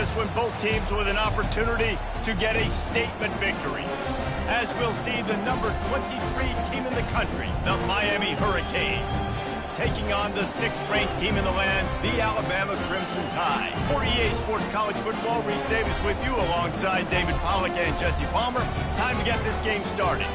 this one, both teams with an opportunity to get a statement victory. As we'll see, the number 23 team in the country, the Miami Hurricanes, taking on the 6th-ranked team in the land, the Alabama Crimson Tide. For EA Sports College Football, Reese Davis with you alongside David Pollack and Jesse Palmer. Time to get this game started.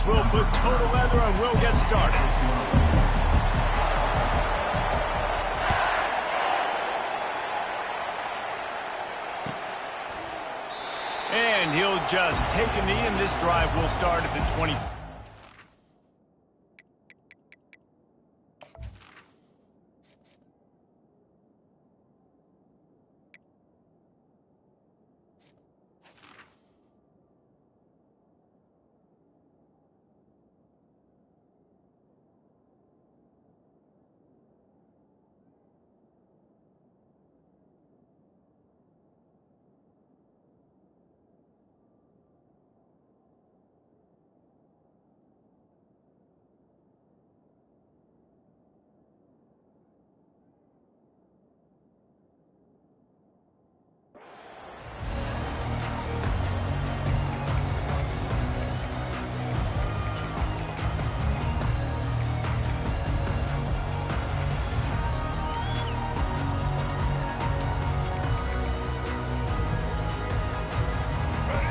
We'll put total leather and we'll get started. And he'll just take a knee, and this drive will start at the 20.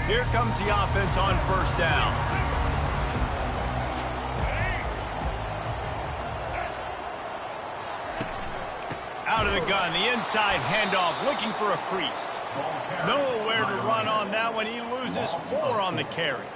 Here comes the offense on first down. Out of the gun, the inside handoff, looking for a crease. Nowhere to run on that one. He loses 4 on the carry.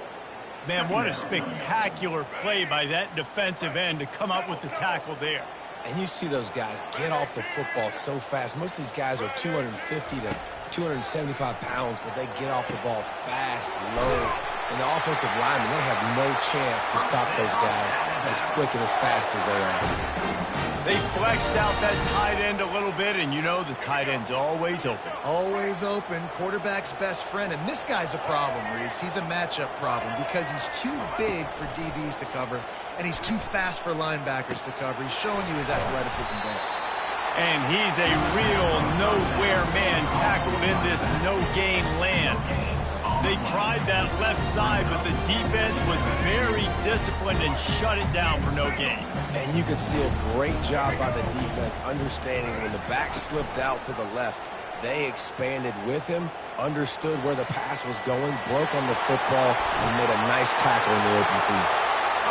Man, what a spectacular play by that defensive end to come up with the tackle there. And you see those guys get off the football so fast. Most of these guys are 250 to 275 pounds, but they get off the ball fast, low. And the offensive linemen, they have no chance to stop those guys as quick and as fast as they are. They flexed out that tight end a little bit, and you know the tight end's always open. Always open, quarterback's best friend. And this guy's a problem, Reese. He's a matchup problem because he's too big for DBs to cover, and he's too fast for linebackers to cover. He's showing you his athleticism there. And he's a real nowhere man tackled in this no-gain land. They tried that left side, but the defense was very disciplined and shut it down for no gain. And you can see a great job by the defense understanding when the back slipped out to the left, they expanded with him, understood where the pass was going, broke on the football, and made a nice tackle in the open field.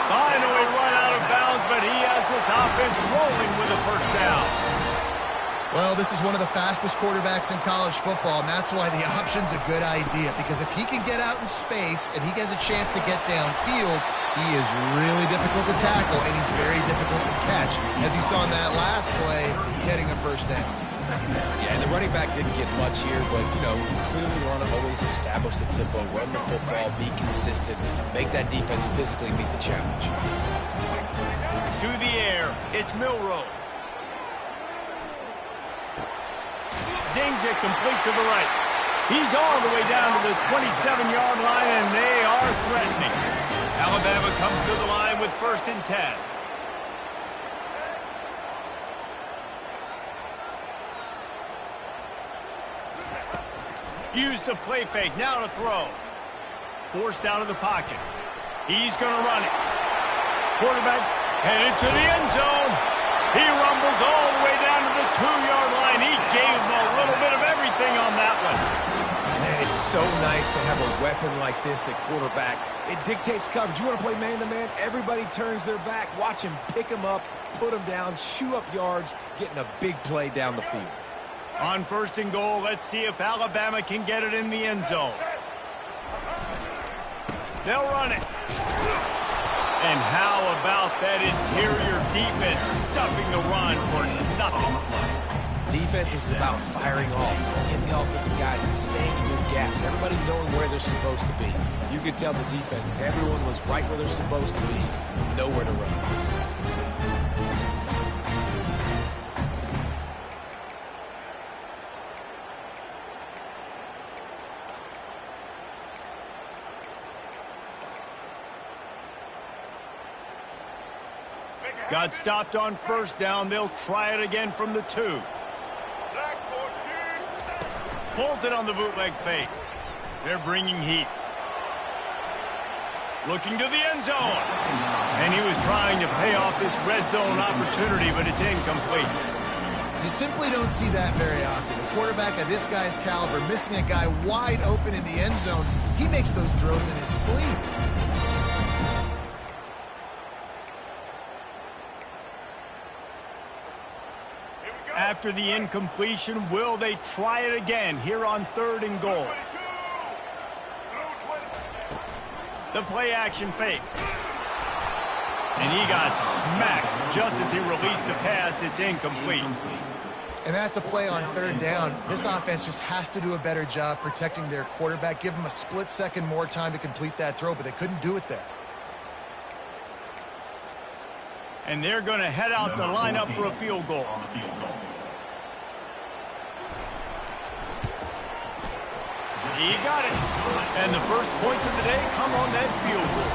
Finally run out of bounds, but he has this offense rolling with a first down. Well, this is one of the fastest quarterbacks in college football, and that's why the option's a good idea, because if he can get out in space and he gets a chance to get downfield, he is really difficult to tackle, and he's very difficult to catch, as you saw in that last play, getting a first down. Yeah, and the running back didn't get much here, but, you know, you clearly want to always establish the tempo, run the football, be consistent, make that defense physically meet the challenge. To the air, it's Milroe. Zings it complete to the right. He's all the way down to the 27-yard line, and they are threatening. Alabama comes to the line with 1st and 10. Use the play fake, now to throw. Forced out of the pocket. He's going to run it. Quarterback headed to the end zone. He rumbles all the way down to the 2-yard line. He gave him a little bit of everything on that one. Man, it's so nice to have a weapon like this at quarterback. It dictates coverage. You want to play man-to-man? Everybody turns their back. Watch him pick him up, put him down, chew up yards, getting a big play down the field. On 1st and goal, let's see if Alabama can get it in the end zone. They'll run it. And how about that interior defense stuffing the run for nothing? Defense is about firing off, getting the offensive guys and staying in good gaps. Everybody knowing where they're supposed to be. You could tell the defense, everyone was right where they're supposed to be, nowhere to run. Got stopped on first down. They'll try it again from the 2. Pulls it on the bootleg fake. They're bringing heat. Looking to the end zone. And he was trying to pay off this red zone opportunity, but it's incomplete. You simply don't see that very often. A quarterback of this guy's caliber missing a guy wide open in the end zone. He makes those throws in his sleep. After the incompletion, will they try it again here on 3rd and goal? The play action fake. And he got smacked just as he released the pass. It's incomplete. And that's a play on 3rd down. This offense just has to do a better job protecting their quarterback. Give him a split second more time to complete that throw, but they couldn't do it there. And they're going to head out to line up for a field goal. He got it. And the first points of the day come on that field goal.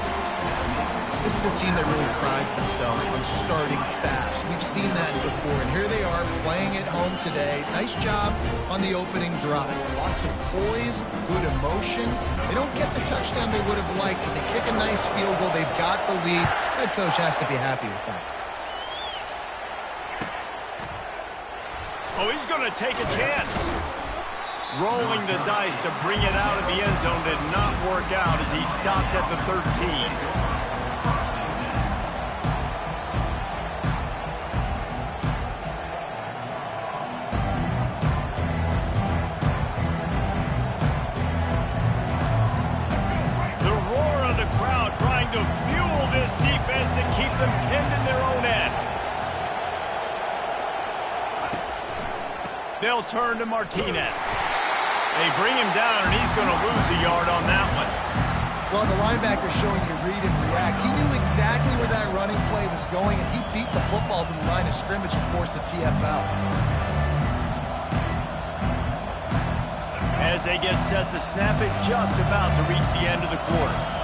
This is a team that really prides themselves on starting fast. We've seen that before, and here they are playing at home today. Nice job on the opening drive. Lots of poise, good emotion. They don't get the touchdown they would have liked, but they kick a nice field goal. They've got the lead. Head coach has to be happy with that. Oh, he's going to take a chance. Rolling the dice to bring it out of the end zone did not work out as he stopped at the 13. They'll turn to Martinez. They bring him down, and he's going to lose a yard on that one. Well, the linebacker showing you read and react. He knew exactly where that running play was going, and he beat the football to the line of scrimmage and forced the TFL. As they get set to snap it, just about to reach the end of the quarter.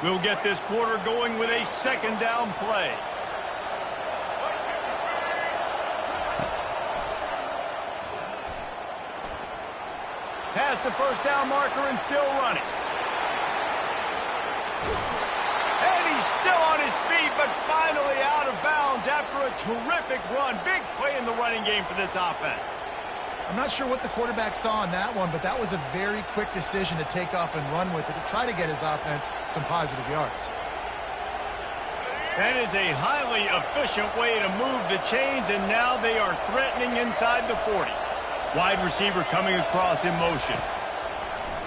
We'll get this quarter going with a 2nd down play. Past the 1st down marker and still running. And he's still on his feet, but finally out of bounds after a terrific run. Big play in the running game for this offense. I'm not sure what the quarterback saw on that one, but that was a very quick decision to take off and run with it to try to get his offense some positive yards. That is a highly efficient way to move the chains, and now they are threatening inside the 40. Wide receiver coming across in motion.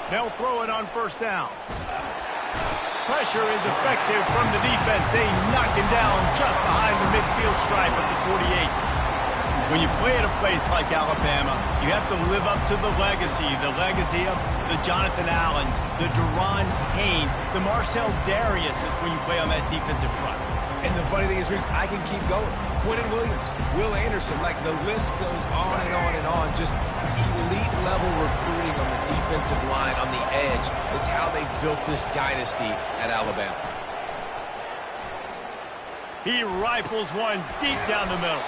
They'll throw it on 1st down. Pressure is effective from the defense. They knock him down just behind the midfield stripe at the 48. When you play at a place like Alabama, you have to live up to the legacy of the Jonathan Allens, the Deron Haynes, the Marcel Darius is when you play on that defensive front. And the funny thing is, Reese, I can keep going. Quentin Williams, Will Anderson, like the list goes on and on and on. Just elite level recruiting on the defensive line, on the edge, is how they built this dynasty at Alabama. He rifles one deep down the middle.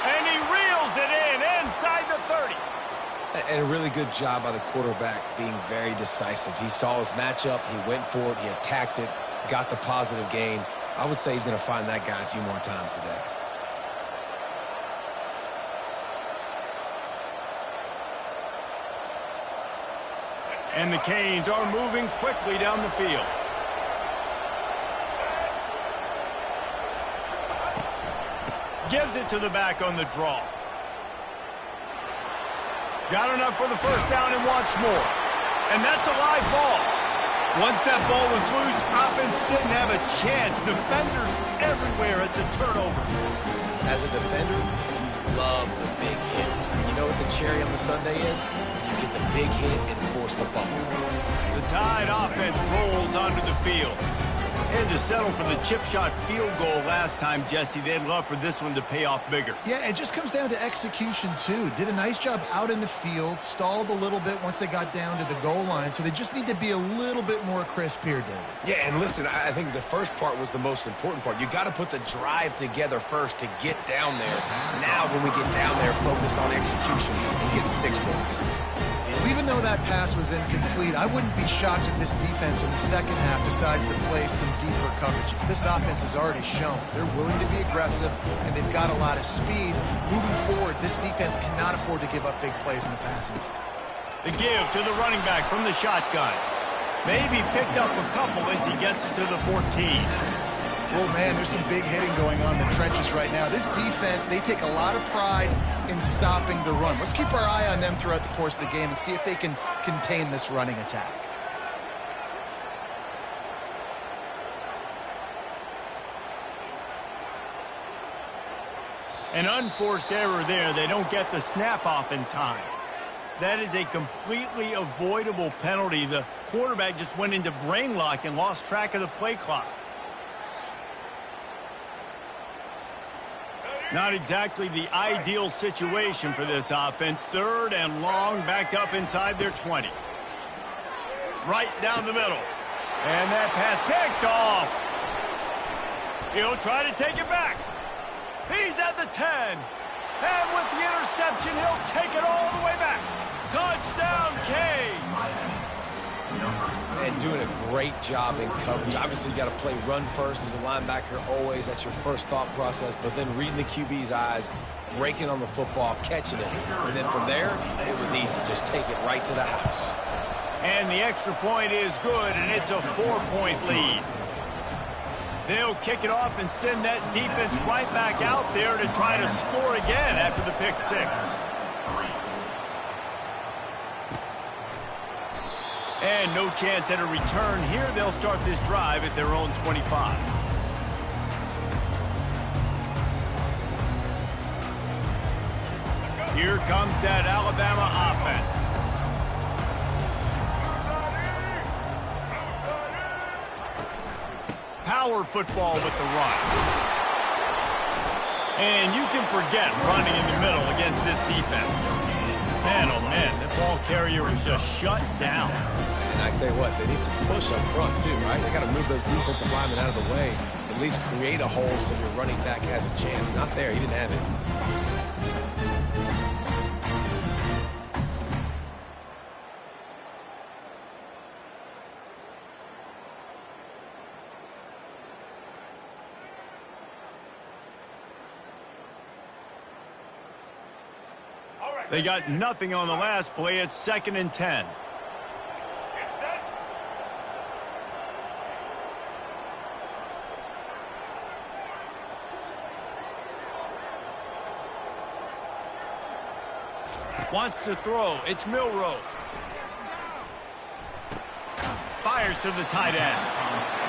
And he reels it in inside the 30. And a really good job by the quarterback being very decisive. He saw his matchup, he went for it, he attacked it, got the positive gain. I would say he's going to find that guy a few more times today. And the Canes are moving quickly down the field. Gives it to the back on the draw. Got enough for the first down and wants more. And that's a live ball. Once that ball was loose, offense didn't have a chance. Defenders everywhere. It's a turnover. As a defender, you love the big hits. You know what the cherry on the sundae is? You get the big hit and force the fumble. The Tide offense rolls onto the field. And to settle for the chip shot field goal last time, Jesse, they'd love for this one to pay off bigger. Yeah, it just comes down to execution, too. Did a nice job out in the field, stalled a little bit once they got down to the goal line, so they just need to be a little bit more crisp here, David. Yeah, and listen, I think the first part was the most important part. You got to put the drive together first to get down there. Now, when we get down there, focus on execution and getting 6 points. Even though that pass was incomplete, I wouldn't be shocked if this defense in the second half decides to play some deeper coverages. This offense has already shown they're willing to be aggressive, and they've got a lot of speed. Moving forward, this defense cannot afford to give up big plays in the passing. The give to the running back from the shotgun. Maybe picked up a couple as he gets it to the 14. Oh, man, there's some big hitting going on in the trenches right now. This defense, they take a lot of pride in stopping the run. Let's keep our eye on them throughout the course of the game and see if they can contain this running attack. An unforced error there. They don't get the snap off in time. That is a completely avoidable penalty. The quarterback just went into brain lock and lost track of the play clock. Not exactly the ideal situation for this offense. 3rd and long, backed up inside their 20. Right down the middle. And that pass picked off. He'll try to take it back. He's at the 10. And with the interception, he'll take it all the way back. Touchdown, Canes. And doing a great job in coverage. Obviously, you got to play run first as a linebacker always. That's your first thought process. But then reading the QB's eyes, breaking on the football, catching it. And then from there, it was easy. Just take it right to the house. And the extra point is good, and it's a 4-point lead. They'll kick it off and send that defense right back out there to try to score again after the pick 6. And no chance at a return here. They'll start this drive at their own 25. Here comes that Alabama offense. Power football with the run. And you can forget running in the middle against this defense. Man, oh man, the ball carrier was just shut down. And I tell you what, they need some push up front too, right? They got to move those defensive linemen out of the way. At least create a hole so your running back has a chance. Not there. He didn't have it. They got nothing on the last play. It's 2nd and 10. Wants to throw. It's Milroe. Fires to the tight end.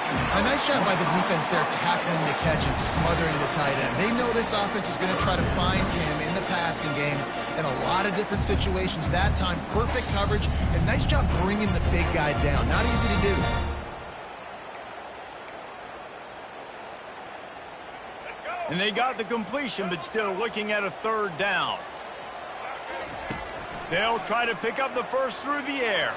A nice job by the defense there tackling the catch and smothering the tight end. They know this offense is going to try to find him in the passing game in a lot of different situations. That time, perfect coverage, and nice job bringing the big guy down. Not easy to do. And they got the completion, but still looking at a 3rd down. They'll try to pick up the first through the air.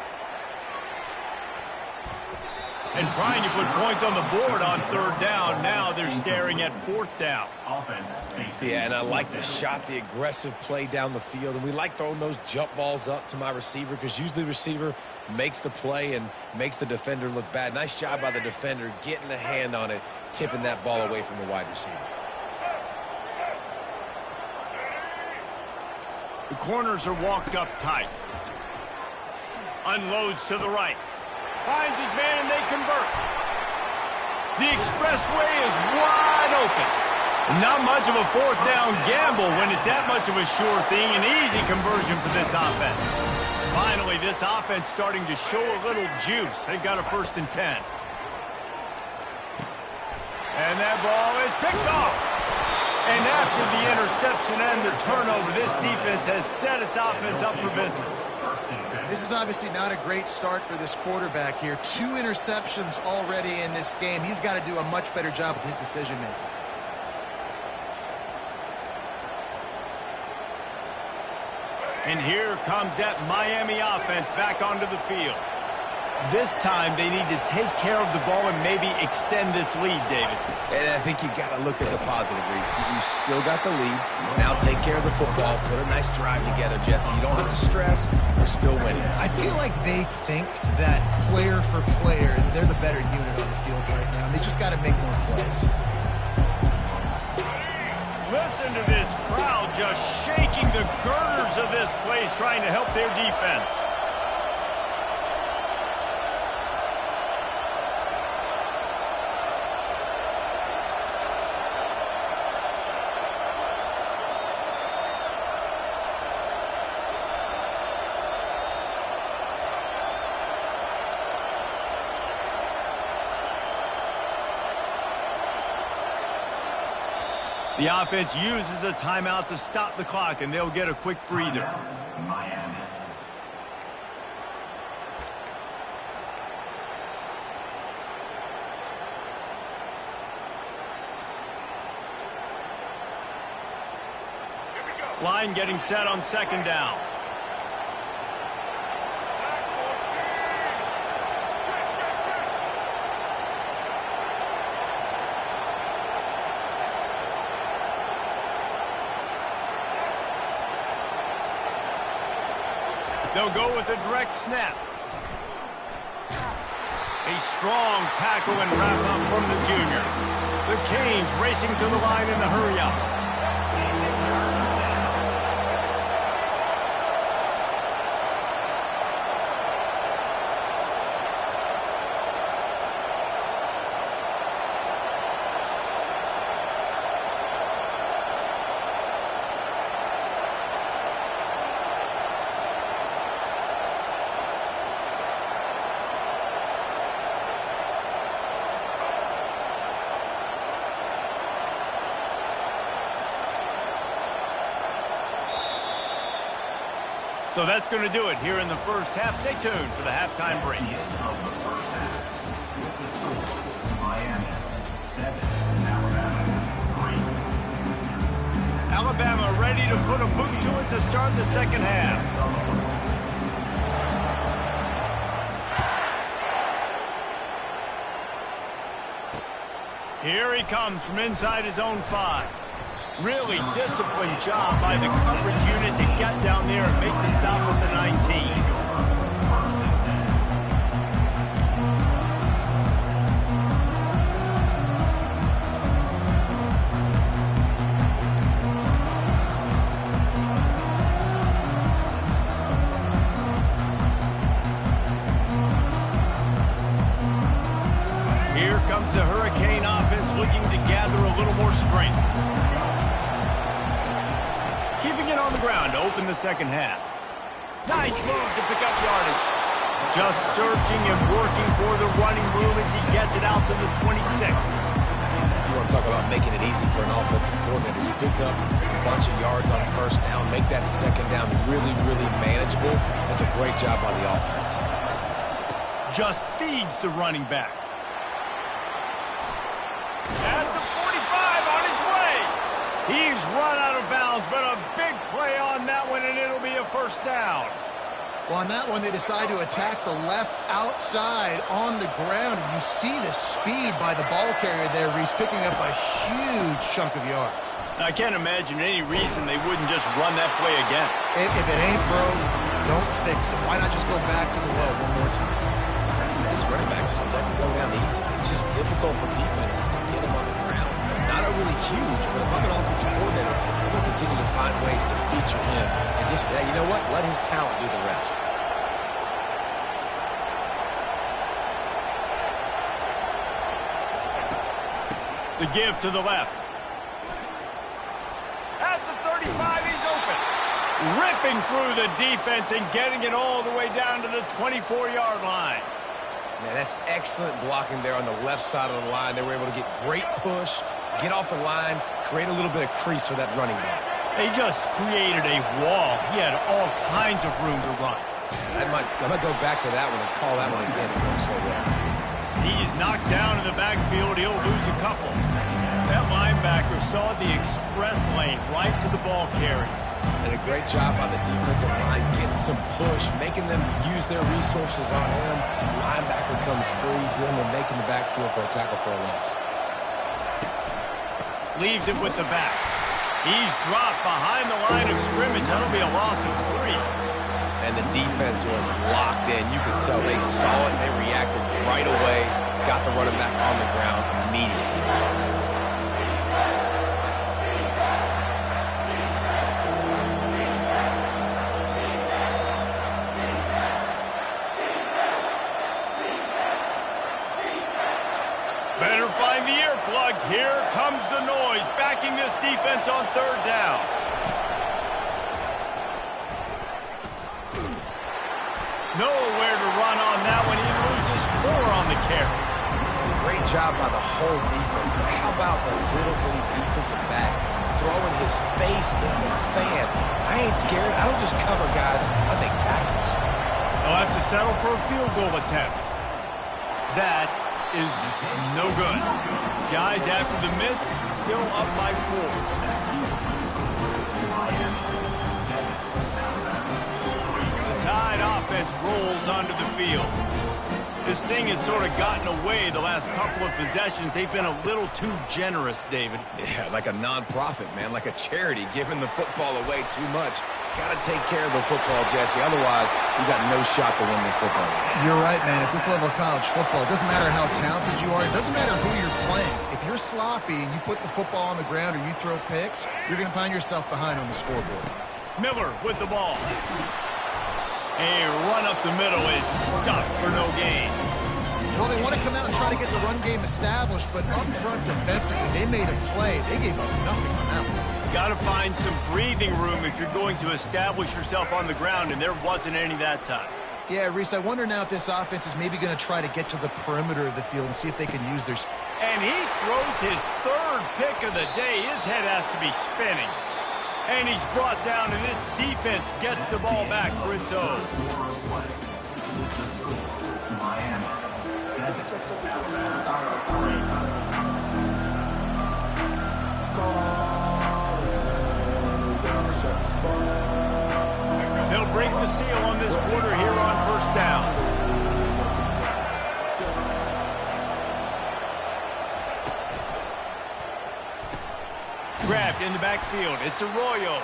And trying to put points on the board on 3rd down. Now they're staring at 4th down. Yeah, and I like the shot, the aggressive play down the field. And we like throwing those jump balls up to my receiver because usually the receiver makes the play and makes the defender look bad. Nice job by the defender getting a hand on it, tipping that ball away from the wide receiver. The corners are walked up tight. Unloads to the right. Finds his man and they convert. The expressway is wide open. Not much of a fourth down gamble when it's that much of a sure thing. An easy conversion for this offense. Finally, this offense starting to show a little juice. They've got a 1st and 10. And that ball is picked off. And after the interception and the turnover, this defense has set its offense up for business. This is obviously not a great start for this quarterback here. 2 interceptions already in this game. He's got to do a much better job with his decision-making. And here comes that Miami offense back onto the field. This time they need to take care of the ball and maybe extend this lead, David. And I think you got to look at the positive, Reese. You still got the lead. Now take care of the football. Put a nice drive together, Jesse. You don't have to stress. We're still winning. I feel like they think that player for player, they're the better unit on the field right now. They just got to make more plays. Listen to this crowd just shaking the girders of this place, trying to help their defense. The offense uses a timeout to stop the clock, and they'll get a quick breather. Line getting set on 2nd down. They'll go with a direct snap. A strong tackle and wrap up from the junior. The Canes racing to the line in the hurry up. So that's going to do it here in the first half. Stay tuned for the halftime break. Alabama ready to put a boot to it to start the second half. Here he comes from inside his own 5. Really disciplined job by the coverage unit to get down there and make the stop with the 19. Here comes the Hurricane offense looking to gather a little more strength. Keeping it on the ground to open the second half. Nice move to pick up yardage. Just searching and working for the running room as he gets it out to the 26. You want to talk about making it easy for an offensive coordinator. You pick up a bunch of yards on 1st down, make that 2nd down really, really manageable. That's a great job by the offense. Just feeds the running back. At the 45 on his way. He's run out of bounds, but a big play on that one, and it'll be a 1st down. Well, on that one, they decide to attack the left outside on the ground, and you see the speed by the ball carrier there. He's picking up a huge chunk of yards. Now, I can't imagine any reason they wouldn't just run that play again. If it ain't broke, don't fix it. Why not just go back to the well one more time? This running back just doesn't go down easy. It's just difficult for defenses to get him on the ground. Not a really huge, but if I'm an offensive coordinator, I'm going to continue to find ways to feature him and just, you know what, let his talent do the rest. The give to the left. At the 35, he's open. Ripping through the defense and getting it all the way down to the 24-yard line. Man, that's excellent blocking there on the left side of the line. They were able to get great push, get off the line, create a little bit of crease for that running back. They just created a wall. He had all kinds of room to run. I might go back to that one and call that one again. It goes so well. He's knocked down in the backfield. He'll lose a couple. That linebacker saw the express lane right to the ball carrier. And a great job on the defensive line, getting some push, making them use their resources on him. Linebacker comes free, Gremlin making the backfield for a tackle for a loss. Leaves it with the back. He's dropped behind the line of scrimmage. That'll be a loss of 3. And the defense was locked in. You could tell they saw it. They reacted right away. Got the running back on the ground immediately. Better find the earplugs. Here comes the noise, backing this defense on 3rd down. Nowhere to run on that one. He loses 4 on the carry. Great job by the whole defense, but how about the little bitty defensive back throwing his face in the fan? I ain't scared. I don't just cover guys. I make tackles. They'll have to settle for a field goal attempt. That is no good. Guys, after the miss, still up by 4. The Tide offense rolls onto the field. This thing has sort of gotten away the last couple of possessions. They've been a little too generous, David. Yeah, like a non-profit, man, like a charity, giving the football away too much. Got to take care of the football, Jesse. Otherwise, you got no shot to win this football game. You're right, man. At this level of college football, it doesn't matter how talented you are. It doesn't matter who you're playing. If you're sloppy and you put the football on the ground or you throw picks, you're going to find yourself behind on the scoreboard. Miller with the ball. A run up the middle is stuffed for no gain. Well, they want to come out and try to get the run game established, but up front defensively, they made a play. They gave up nothing on that one. Got to find some breathing room if you're going to establish yourself on the ground, and there wasn't any that time. Yeah, Reese, I wonder now if this offense is maybe going to try to get to the perimeter of the field and see if they can use their... And he throws his 3rd pick of the day. His head has to be spinning. And he's brought down, and this defense gets the ball back for its own. They'll break the seal on this quarter here on 1st down. Grabbed in the backfield. It's Arroyo.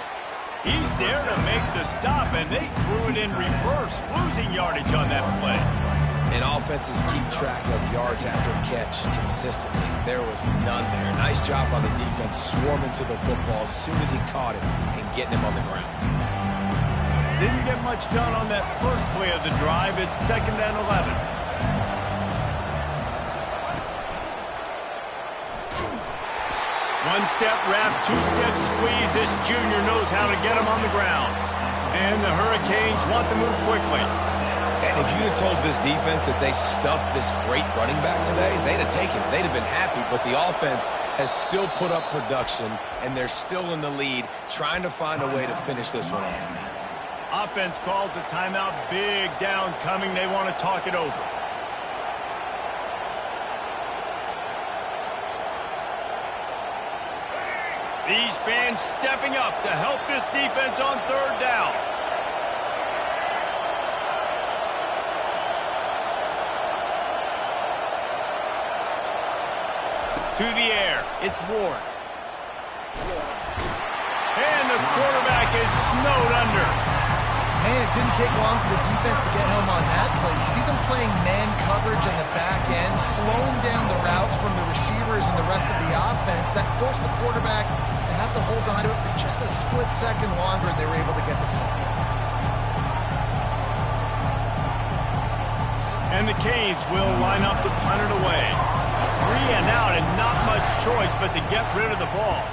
He's there to make the stop, and they threw it in reverse, losing yardage on that play. And offenses keep track of yards after catch consistently. There was none there. Nice job on the defense, swarming to the football as soon as he caught it and getting him on the ground. Didn't get much done on that first play of the drive. It's 2nd and 11. One-step wrap, two-step squeeze. This junior knows how to get him on the ground. And the Hurricanes want to move quickly. And if you'd have told this defense that they stuffed this great running back today, they'd have taken it. They'd have been happy, but the offense has still put up production, and they're still in the lead, trying to find a way to finish this one off. Offense calls a timeout. Big down coming. They want to talk it over. These fans stepping up to help this defense on 3rd down. To the air, it's Ward. And the quarterback is snowed under. Man, it didn't take long for the defense to get home on that play. You see them playing man coverage on the back end, slowing down the routes from the receivers and the rest of the offense. That forced the quarterback to have to hold on to it for just a split second longer, and they were able to get the sack. And the Canes will line up to punt it away. 3 and out and not much choice but to get rid of the ball.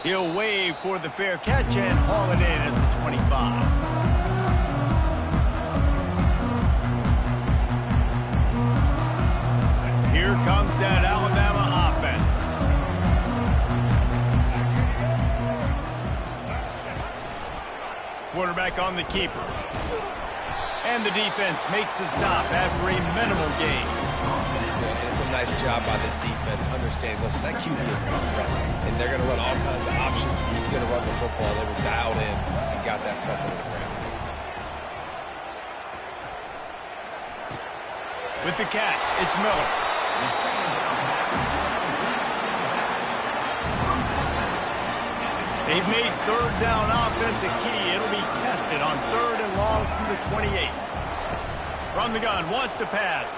He'll wave for the fair catch and haul it in at the 25. Here comes that Alabama offense. Quarterback on the keeper. And the defense makes the stop after a minimal gain. And it's a nice job by this defense. Understand, listen, that QB is a threat. And they're going to run all kinds of options. He's going to run the football. They were dialed in and got that something to the ground. With the catch, it's Miller. They've made third down offense a key. It'll be tested on 3rd and long from the 28. From the gun, wants to pass.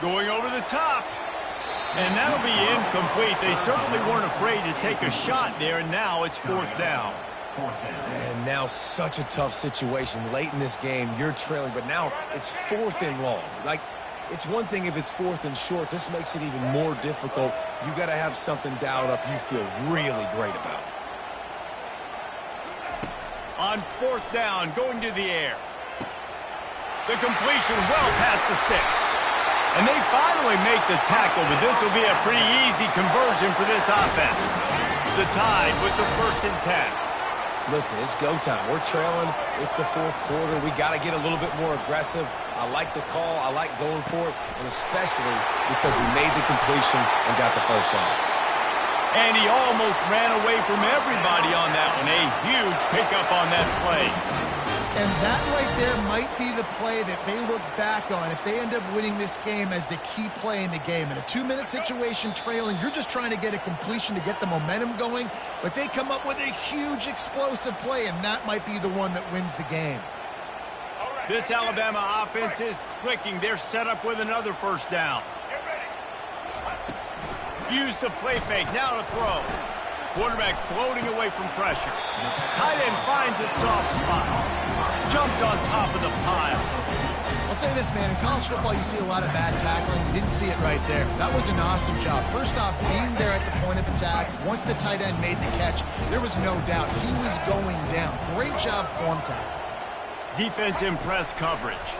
Going over the top. And that'll be incomplete. They certainly weren't afraid to take a shot there, and now it's 4th down. And now such a tough situation. Late in this game, you're trailing, but now it's 4th and long. Like, it's one thing if it's 4th and short. This makes it even more difficult. You got to have something dialed up you feel really great about. On 4th down, going to the air. The completion well past the sticks. And they finally make the tackle, but this will be a pretty easy conversion for this offense. The Tide with the 1st and 10. Listen, it's go time. We're trailing. It's the 4th quarter. We got to get a little bit more aggressive. I like the call. I like going for it, and especially because we made the completion and got the 1st down. And he almost ran away from everybody on that one. A huge pickup on that play. And that right there might be the play that they look back on if they end up winning this game as the key play in the game. In a 2-minute situation trailing, you're just trying to get a completion to get the momentum going, but they come up with a huge explosive play, and that might be the one that wins the game. This Alabama offense is clicking. They're set up with another 1st down. Use the play fake. Now to throw. Quarterback floating away from pressure. Tight end finds a soft spot. Jumped on top of the pile. I'll say this, man. In college football, you see a lot of bad tackling. You didn't see it right there. That was an awesome job. First off, being there at the point of attack. Once the tight end made the catch, there was no doubt he was going down. Great job form tackle. Defense in press coverage.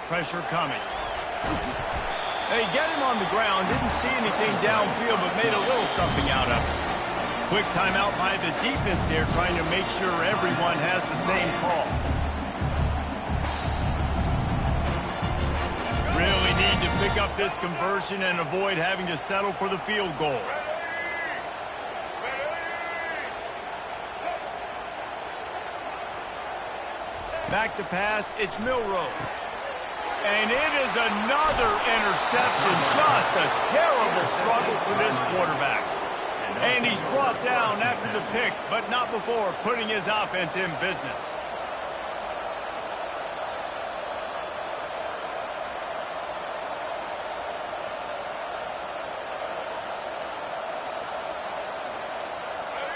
Pressure coming. They get him on the ground. Didn't see anything downfield, but made a little something out of it. Quick timeout by the defense there, trying to make sure everyone has the same call. Really need to pick up this conversion and avoid having to settle for the field goal. Back to pass, it's Milroe. And it is another interception. Just a terrible struggle for this quarterback. And he's brought down after the pick, but not before putting his offense in business.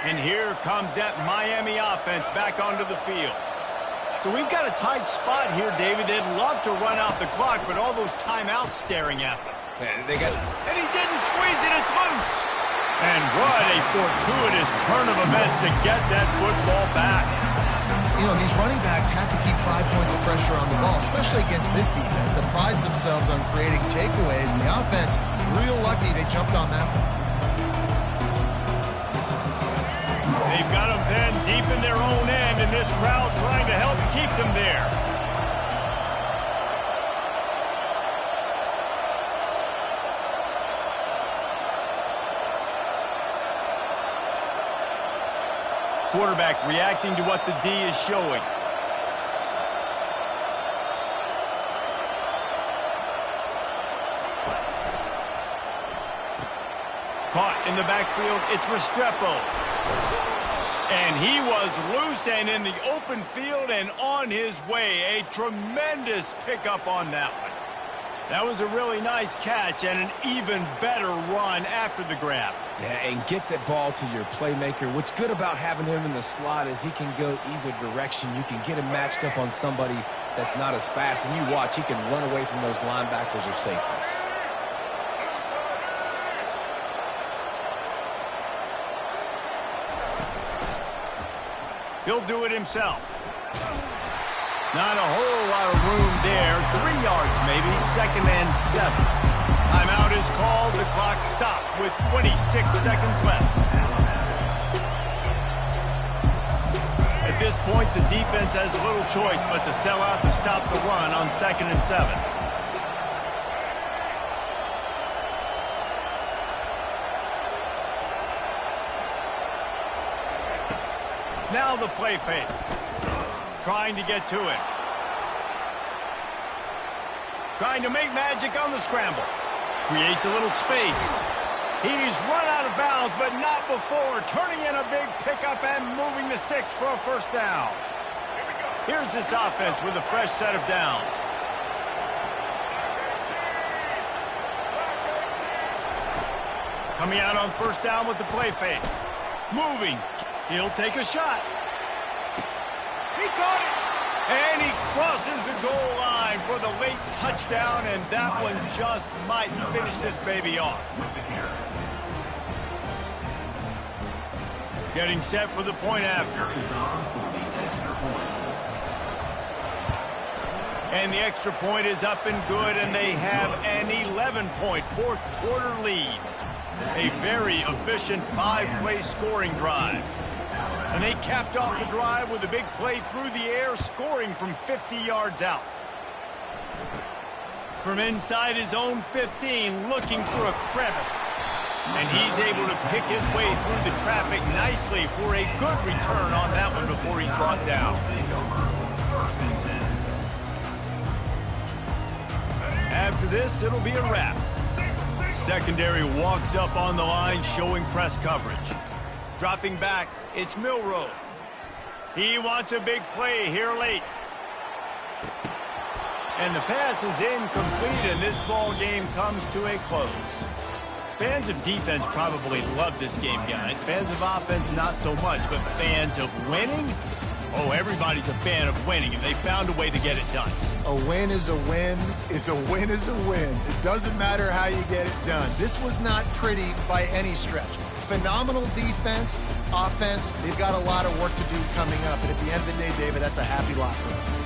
And here comes that Miami offense back onto the field. So we've got a tight spot here, David. They'd love to run out the clock, but all those timeouts staring at them. And he didn't squeeze it. It's loose. And what a fortuitous turn of events to get that football back. You know, these running backs have to keep 5 points of pressure on the ball, especially against this defense that prides themselves on creating takeaways. And the offense, real lucky they jumped on that one. They've got them then deep in their own end, and this crowd trying to help keep them there. Quarterback reacting to what the D is showing. Caught in the backfield, it's Restrepo. And he was loose and in the open field and on his way. A tremendous pickup on that one. That was a really nice catch and an even better run after the grab. Yeah, and get that ball to your playmaker. What's good about having him in the slot is he can go either direction. You can get him matched up on somebody that's not as fast, and you watch, he can run away from those linebackers or safeties. He'll do it himself. Not a whole lot of room there. 3 yards maybe, 2nd and 7. Timeout is called. The clock stopped with 26 seconds left. At this point, the defense has little choice but to sell out to stop the run on 2nd and 7. Now the play fake. Trying to get to it. Trying to make magic on the scramble. Creates a little space. He's run out of bounds, but not before turning in a big pickup and moving the sticks for a first down. Here's this offense with a fresh set of downs. Coming out on first down with the play fake. Moving. He'll take a shot. He caught it. And he crosses the goal line for the late touchdown, and that one just might finish this baby off. Getting set for the point after. And the extra point is up and good, and they have an 11-point fourth-quarter lead. A very efficient 5-play scoring drive. And they capped off the drive with a big play through the air, scoring from 50 yards out. From inside his own 15, looking for a crevice. And he's able to pick his way through the traffic nicely for a good return on that one before he's brought down. After this, it'll be a wrap. Secondary walks up on the line, showing press coverage. Dropping back, it's Milroe. He wants a big play here late. And the pass is incomplete, and this ball game comes to a close. Fans of defense probably love this game, guys. Fans of offense, not so much. But fans of winning? Oh, everybody's a fan of winning, and they found a way to get it done. A win is a win is a win is a win. It doesn't matter how you get it done. This was not pretty by any stretch. Phenomenal defense, offense. They've got a lot of work to do coming up. And at the end of the day, David, that's a happy lot for them.